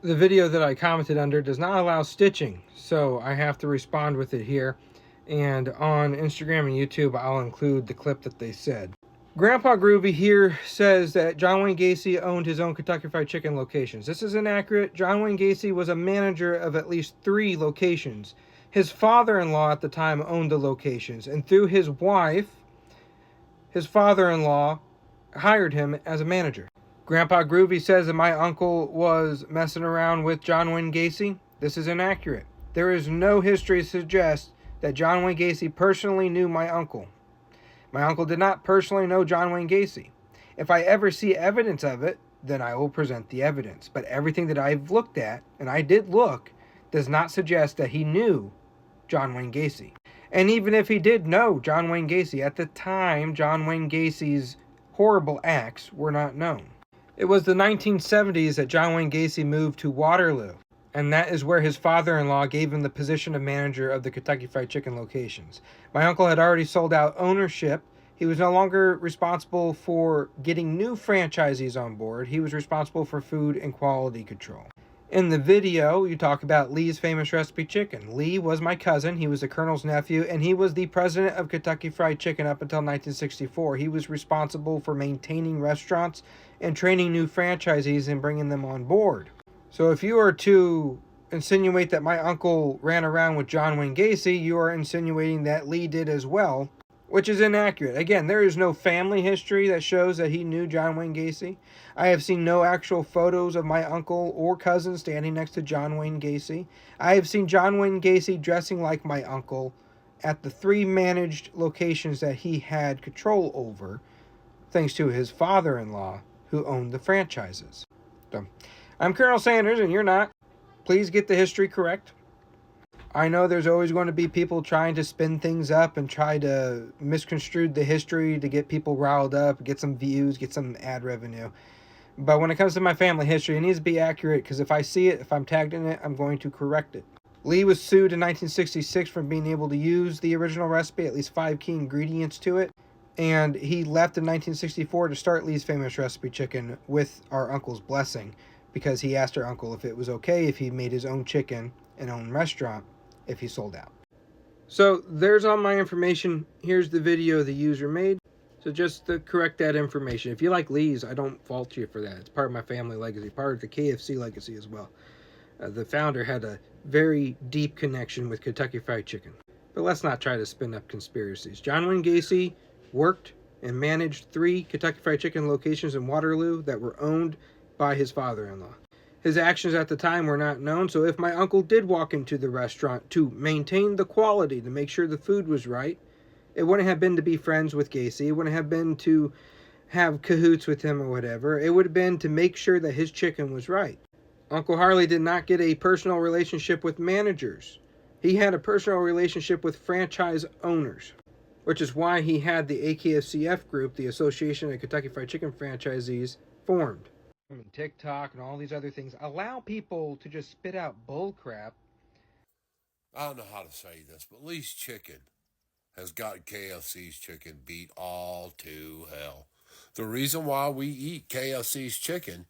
The video that I commented under does not allow stitching, so I have to respond with it here. And on Instagram and YouTube, I'll include the clip that they said. Grandpa Groovy here says that John Wayne Gacy owned his own Kentucky Fried Chicken locations. This is inaccurate. John Wayne Gacy was a manager of at least 3 locations. His father-in-law at the time owned the locations, and through his wife, his father-in-law hired him as a manager. Grandpa Groovy says that my uncle was messing around with John Wayne Gacy. This is inaccurate. There is no history to suggest that John Wayne Gacy personally knew my uncle. My uncle did not personally know John Wayne Gacy. If I ever see evidence of it, then I will present the evidence. But everything that I've looked at, and I did look, does not suggest that he knew John Wayne Gacy. And even if he did know John Wayne Gacy, at the time, John Wayne Gacy's horrible acts were not known. It was the 1970s that John Wayne Gacy moved to Waterloo, and that is where his father-in-law gave him the position of manager of the Kentucky Fried Chicken locations. My uncle had already sold out ownership. He was no longer responsible for getting new franchisees on board. He was responsible for food and quality control. In the video, you talk about Lee's Famous Recipe Chicken. Lee was my cousin. He was the Colonel's nephew, and he was the president of Kentucky Fried Chicken up until 1964. He was responsible for maintaining restaurants and training new franchisees and bringing them on board. So if you are to insinuate that my uncle ran around with John Wayne Gacy, you are insinuating that Lee did as well, which is inaccurate. Again, there is no family history that shows that he knew John Wayne Gacy. I have seen no actual photos of my uncle or cousin standing next to John Wayne Gacy. I have seen John Wayne Gacy dressing like my uncle at the 3 managed locations that he had control over, thanks to his father-in-law, who owned the franchises. So, I'm Colonel Sanders, and you're not. Please get the history correct. I know there's always going to be people trying to spin things up and try to misconstrue the history to get people riled up, get some views, get some ad revenue. But when it comes to my family history, it needs to be accurate, because if I see it, if I'm tagged in it, I'm going to correct it. Lee was sued in 1966 for being able to use the original recipe, at least 5 key ingredients to it. And he left in 1964 to start Lee's Famous Recipe Chicken with our uncle's blessing, because he asked our uncle if it was okay if he made his own chicken and own restaurant if he sold out. So there's all my information. Here's the video the user made. So just to correct that information. If you like Lee's, I don't fault you for that. It's part of my family legacy, part of the KFC legacy as well. The founder had a very deep connection with Kentucky Fried Chicken. But let's not try to spin up conspiracies. John Wayne Gacy worked and managed 3 Kentucky Fried Chicken locations in Waterloo that were owned by his father-in-law. His actions at the time were not known, so if my uncle did walk into the restaurant to maintain the quality, to make sure the food was right, it wouldn't have been to be friends with Gacy. It wouldn't have been to have cahoots with him or whatever. It would have been to make sure that his chicken was right. Uncle Harley did not get a personal relationship with managers. He had a personal relationship with franchise owners, which is why he had the AKFCF group, the Association of Kentucky Fried Chicken Franchisees, formed. And TikTok and all these other things allow people to just spit out bull crap. I don't know how to say this, but Lee's Chicken has got KFC's chicken beat all to hell. The reason why we eat KFC's chicken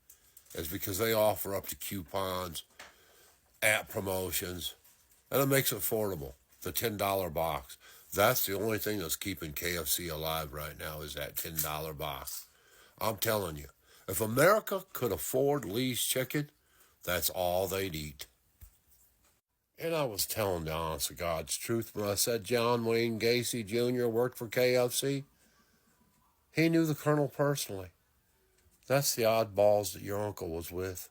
is because they offer up to coupons, app promotions, and it makes it affordable. The $10 box. That's the only thing that's keeping KFC alive right now, is that $10 box. I'm telling you, if America could afford Lee's Chicken, that's all they'd eat. And I was telling the honest to God's truth when I said John Wayne Gacy Jr. worked for KFC. He knew the Colonel personally. That's the oddballs that your uncle was with.